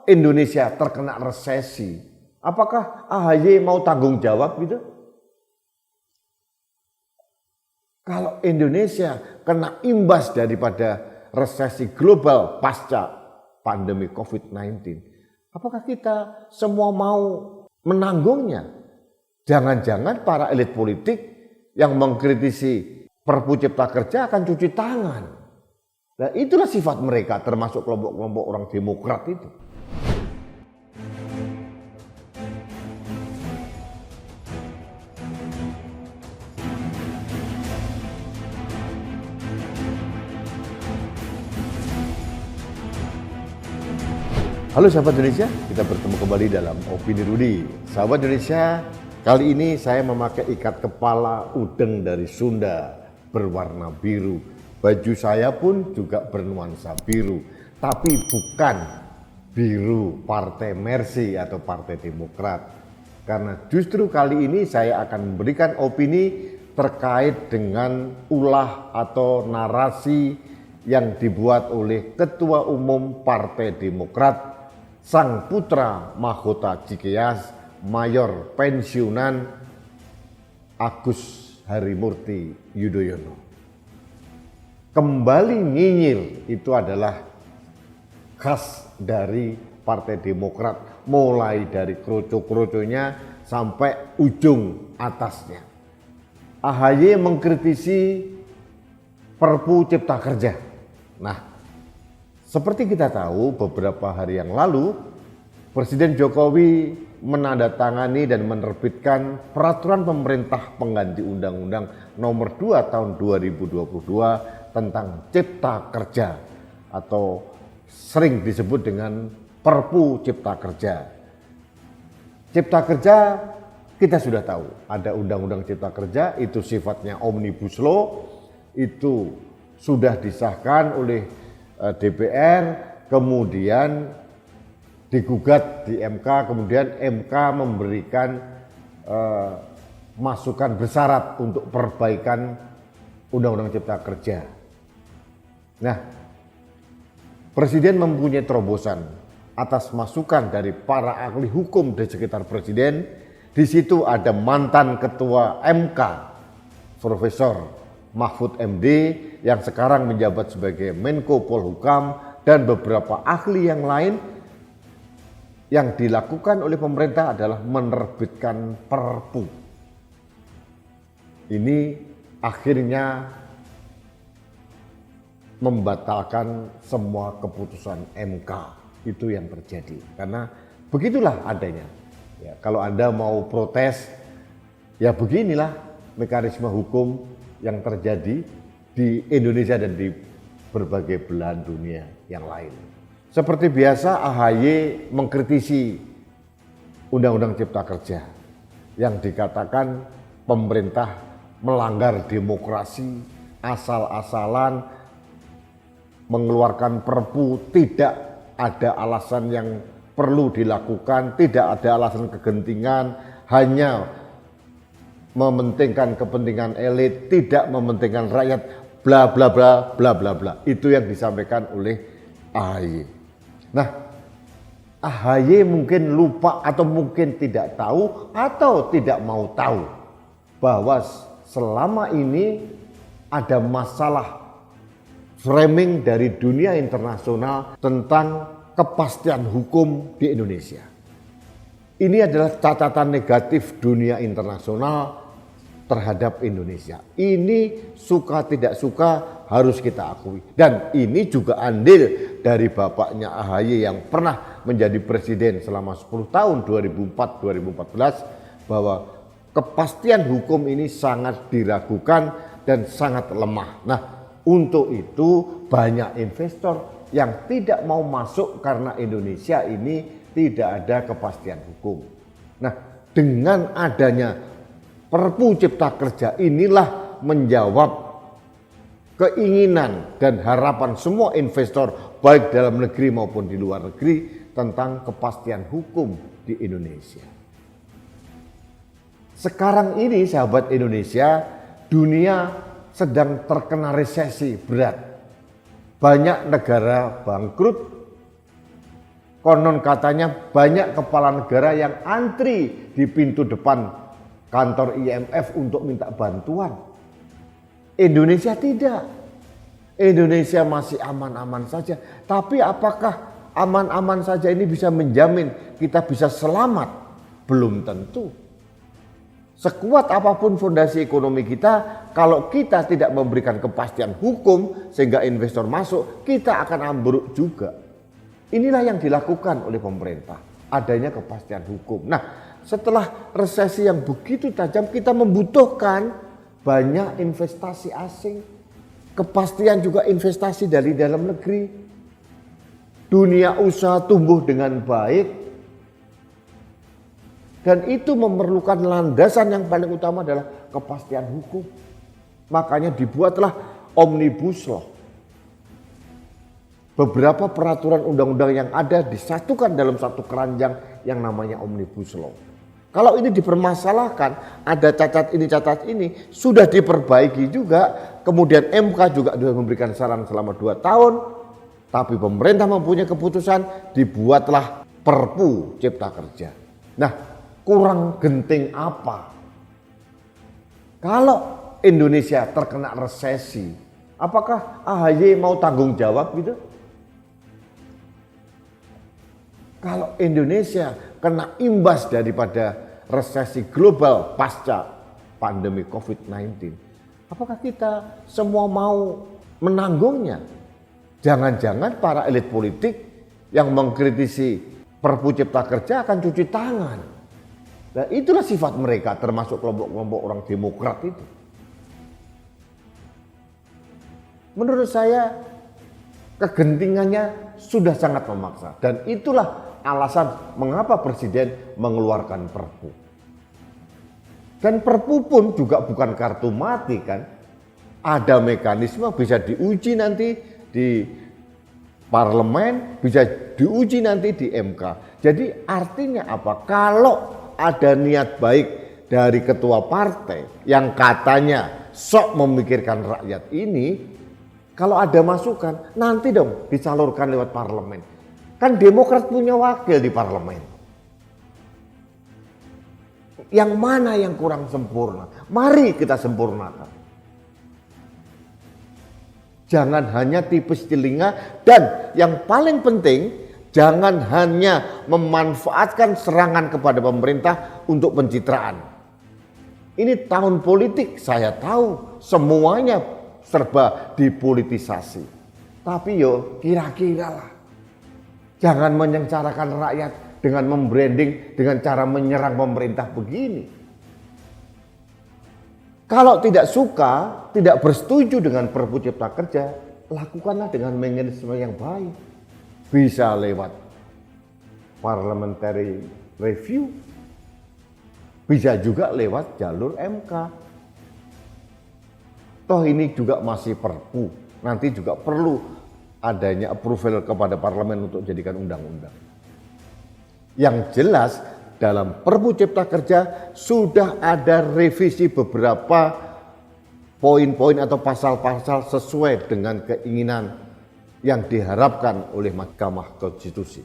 Indonesia terkena resesi, apakah AHY mau tanggung jawab gitu? Kalau Indonesia kena imbas daripada resesi global pasca pandemi COVID-19, apakah kita semua mau menanggungnya? Jangan-jangan para elit politik yang mengkritisi Perpu Cipta Kerja akan cuci tangan. Nah, itulah sifat mereka, termasuk kelompok-kelompok orang Demokrat itu. Halo sahabat Indonesia, kita bertemu kembali dalam Opini Rudi. Sahabat Indonesia, kali ini saya memakai ikat kepala udeng dari Sunda berwarna biru. Baju saya pun juga bernuansa biru, tapi bukan biru Partai Mercy atau Partai Demokrat. Karena justru kali ini saya akan memberikan opini terkait dengan ulah atau narasi yang dibuat oleh Ketua Umum Partai Demokrat, sang putra mahkota Cikeas, Mayor Pensiunan Agus Harimurti Yudhoyono. Kembali nyinyir itu adalah khas dari Partai Demokrat, mulai dari kroco-kroconya sampai ujung atasnya. AHY mengkritisi Perpu Cipta Kerja. Nah, seperti kita tahu, beberapa hari yang lalu Presiden Jokowi menandatangani dan menerbitkan peraturan pemerintah pengganti Undang-Undang Nomor 2 Tahun 2022 tentang Cipta Kerja atau sering disebut dengan Perpu Cipta Kerja. Cipta Kerja kita sudah tahu, ada Undang-Undang Cipta Kerja, itu sifatnya omnibus law, itu sudah disahkan oleh DPR, kemudian digugat di MK, kemudian MK memberikan masukan bersyarat untuk perbaikan Undang-Undang Cipta Kerja. Nah, Presiden mempunyai terobosan atas masukan dari para ahli hukum di sekitar Presiden. Di situ ada mantan Ketua MK, Profesor Mahfud MD yang sekarang menjabat sebagai Menko Polhukam dan beberapa ahli yang lain. Yang dilakukan oleh pemerintah adalah menerbitkan perpu. Ini akhirnya membatalkan semua keputusan MK. Itu yang terjadi karena begitulah adanya. Ya, kalau Anda mau protes, ya beginilah mekanisme hukum yang terjadi di Indonesia dan di berbagai belahan dunia yang lain. Seperti biasa, AHY mengkritisi Undang-Undang Cipta Kerja yang dikatakan pemerintah melanggar demokrasi, asal-asalan mengeluarkan perpu, tidak ada alasan yang perlu dilakukan, tidak ada alasan kegentingan, hanya mementingkan kepentingan elit, tidak mementingkan rakyat, bla bla bla bla bla bla. Itu yang disampaikan oleh AHY. Nah, AHY mungkin lupa atau mungkin tidak tahu atau tidak mau tahu bahwa selama ini ada masalah framing dari dunia internasional tentang kepastian hukum di Indonesia. Ini adalah catatan negatif dunia internasional terhadap Indonesia. Ini suka tidak suka harus kita akui. Dan ini juga andil dari bapaknya AHY yang pernah menjadi presiden selama 10 tahun 2004-2014 bahwa kepastian hukum ini sangat diragukan dan sangat lemah. Nah, untuk itu banyak investor yang tidak mau masuk karena Indonesia ini tidak ada kepastian hukum. Nah, dengan adanya Perpu Cipta Kerja inilah menjawab keinginan dan harapan semua investor baik dalam negeri maupun di luar negeri tentang kepastian hukum di Indonesia. Sekarang ini sahabat Indonesia, dunia sedang terkena resesi berat. Banyak negara bangkrut, Konon katanya banyak kepala negara yang antri di pintu depan kantor IMF untuk minta bantuan. Indonesia tidak. Indonesia masih aman-aman saja. Tapi apakah aman-aman saja ini bisa menjamin kita bisa selamat? Belum tentu. Sekuat apapun fondasi ekonomi kita, kalau kita tidak memberikan kepastian hukum sehingga investor masuk, kita akan ambruk juga. Inilah yang dilakukan oleh pemerintah, adanya kepastian hukum. Nah, setelah resesi yang begitu tajam, kita membutuhkan banyak investasi asing, kepastian juga investasi dari dalam negeri. Dunia usaha tumbuh dengan baik. Dan itu memerlukan landasan yang paling utama adalah kepastian hukum. Makanya dibuatlah Omnibus Law. Beberapa peraturan undang-undang yang ada disatukan dalam satu keranjang yang namanya Omnibus Law. Kalau ini dipermasalahkan, ada cacat ini, sudah diperbaiki juga. Kemudian MK juga sudah memberikan saran selama 2 tahun. Tapi pemerintah mempunyai keputusan, dibuatlah Perpu Cipta Kerja. Nah, kurang genting apa? Kalau Indonesia terkena resesi, apakah AHY mau tanggung jawab gitu? Kalau Indonesia kena imbas daripada resesi global pasca pandemi COVID-19, apakah kita semua mau menanggungnya? Jangan-jangan para elit politik yang mengkritisi Perpu Cipta Kerja akan cuci tangan. Nah, itulah sifat mereka, termasuk kelompok-kelompok orang Demokrat itu. Menurut saya kegentingannya sudah sangat memaksa, dan itulah alasan mengapa Presiden mengeluarkan Perpu. Dan Perpu pun juga bukan kartu mati kan. Ada mekanisme, bisa diuji nanti di parlemen, bisa diuji nanti di MK. Jadi artinya apa? Kalau ada niat baik dari ketua partai yang katanya sok memikirkan rakyat ini, kalau ada masukan nanti dong disalurkan lewat parlemen. Kan Demokrat punya wakil di parlemen. Yang mana yang kurang sempurna? Mari kita sempurnakan. Jangan hanya tipis telinga, dan yang paling penting, jangan hanya memanfaatkan serangan kepada pemerintah untuk pencitraan. Ini tahun politik, saya tahu semuanya serba dipolitisasi. Tapi yo kira-kira lah. Jangan menyengsarakan rakyat dengan membranding, dengan cara menyerang pemerintah begini. Kalau tidak suka, tidak bersetuju dengan Perpu Cipta Kerja, lakukanlah dengan mekanisme yang baik. Bisa lewat parliamentary review, bisa juga lewat jalur MK. Toh ini juga masih Perpu, nanti juga perlu adanya approval kepada parlemen untuk jadikan undang-undang. Yang jelas dalam Perpu Cipta Kerja sudah ada revisi beberapa poin-poin atau pasal-pasal sesuai dengan keinginan yang diharapkan oleh Mahkamah Konstitusi.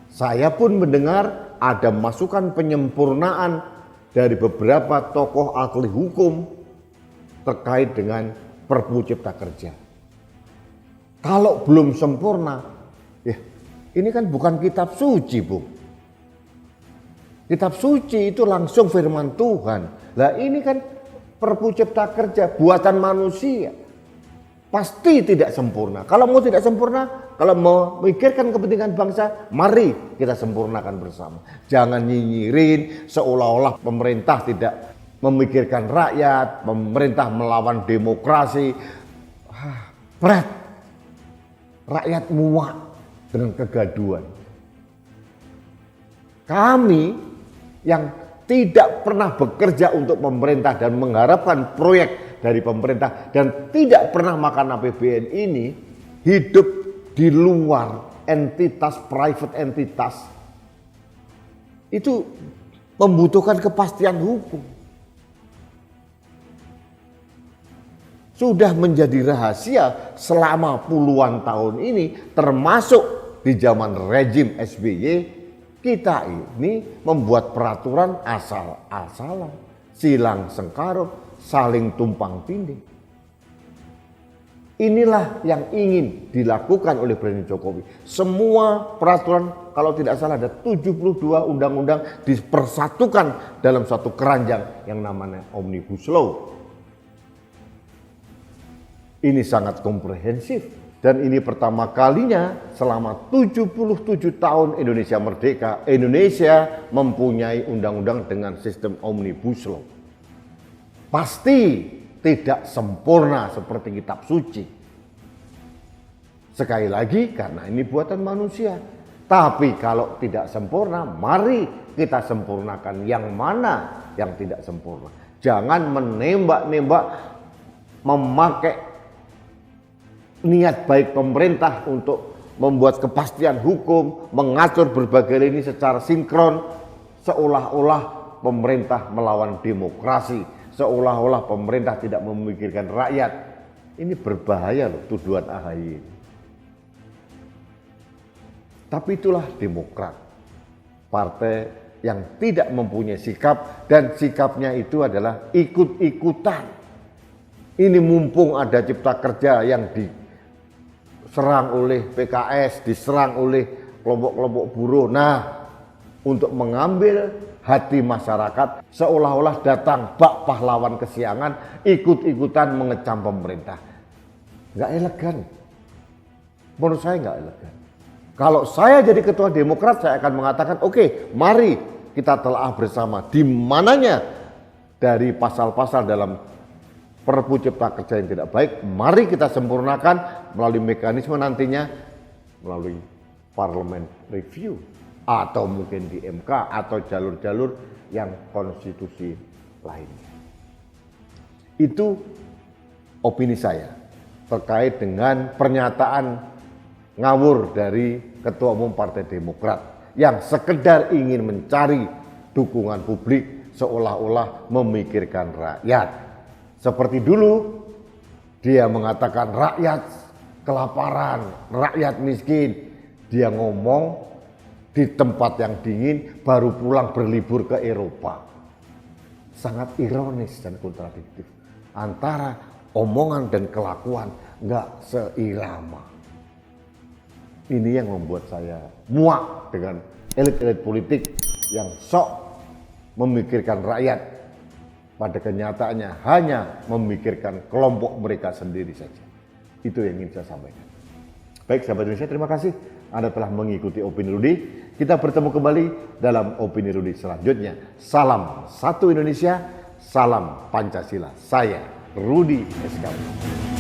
Saya pun mendengar ada masukan penyempurnaan dari beberapa tokoh ahli hukum terkait dengan Perpu Cipta Kerja. Kalau belum sempurna, ya ini kan bukan kitab suci, Bu. Kitab suci itu langsung firman Tuhan. Lah ini kan Perpu Cipta Kerja buatan manusia. Pasti tidak sempurna. Kalau mau tidak sempurna, kalau mau memikirkan kepentingan bangsa, mari kita sempurnakan bersama. Jangan nyinyirin seolah-olah pemerintah tidak memikirkan rakyat, pemerintah melawan demokrasi. Berat. Rakyat muak dengan kegaduhan. Kami yang tidak pernah bekerja untuk pemerintah dan mengharapkan proyek dari pemerintah dan tidak pernah makan APBN ini, hidup di luar entitas, private entitas, itu membutuhkan kepastian hukum. Sudah menjadi rahasia selama puluhan tahun ini, termasuk di zaman rejim SBY, kita ini membuat peraturan asal-asalan, silang sengkarut, saling tumpang tindih. Inilah yang ingin dilakukan oleh Presiden Jokowi. Semua peraturan, kalau tidak salah ada 72 undang-undang dipersatukan dalam satu keranjang yang namanya Omnibus Law. Ini sangat komprehensif dan ini pertama kalinya selama 77 tahun Indonesia merdeka, Indonesia mempunyai undang-undang dengan sistem Omnibus Law. Pasti tidak sempurna seperti kitab suci. Sekali lagi karena ini buatan manusia. Tapi kalau tidak sempurna, mari kita sempurnakan yang mana yang tidak sempurna. Jangan menembak-nembak, memakai niat baik pemerintah untuk membuat kepastian hukum, mengatur berbagai lini secara sinkron, seolah-olah pemerintah melawan demokrasi, seolah-olah pemerintah tidak memikirkan rakyat. Ini berbahaya loh tuduhan AHY. Tapi itulah Demokrat, partai yang tidak mempunyai sikap dan sikapnya itu adalah ikut-ikutan. Ini mumpung ada Cipta Kerja yang diserang oleh PKS, diserang oleh kelompok-kelompok buruh. Nah, untuk mengambil hati masyarakat, seolah-olah datang bak pahlawan kesiangan, ikut-ikutan mengecam pemerintah. Nggak elegan. Menurut saya nggak elegan. Kalau saya jadi ketua Demokrat, saya akan mengatakan, oke, mari kita telaah bersama di mananya dari pasal-pasal dalam Perpu Cipta Kerja yang tidak baik, mari kita sempurnakan melalui mekanisme nantinya, melalui parlemen review, atau mungkin di MK, atau jalur-jalur yang konstitusi lainnya. Itu opini saya terkait dengan pernyataan ngawur dari Ketua Umum Partai Demokrat yang sekedar ingin mencari dukungan publik seolah-olah memikirkan rakyat. Seperti dulu dia mengatakan rakyat kelaparan, rakyat miskin. Dia ngomong di tempat yang dingin baru pulang berlibur ke Eropa. Sangat ironis dan kontradiktif. Antara omongan dan kelakuan nggak seirama. Ini yang membuat saya muak dengan elit-elit politik yang sok memikirkan rakyat. Pada kenyataannya hanya memikirkan kelompok mereka sendiri saja. Itu yang ingin saya sampaikan. Baik sahabat Indonesia, terima kasih Anda telah mengikuti Opini Rudi. Kita bertemu kembali dalam Opini Rudi selanjutnya. Salam satu Indonesia, salam Pancasila. Saya Rudi SKY.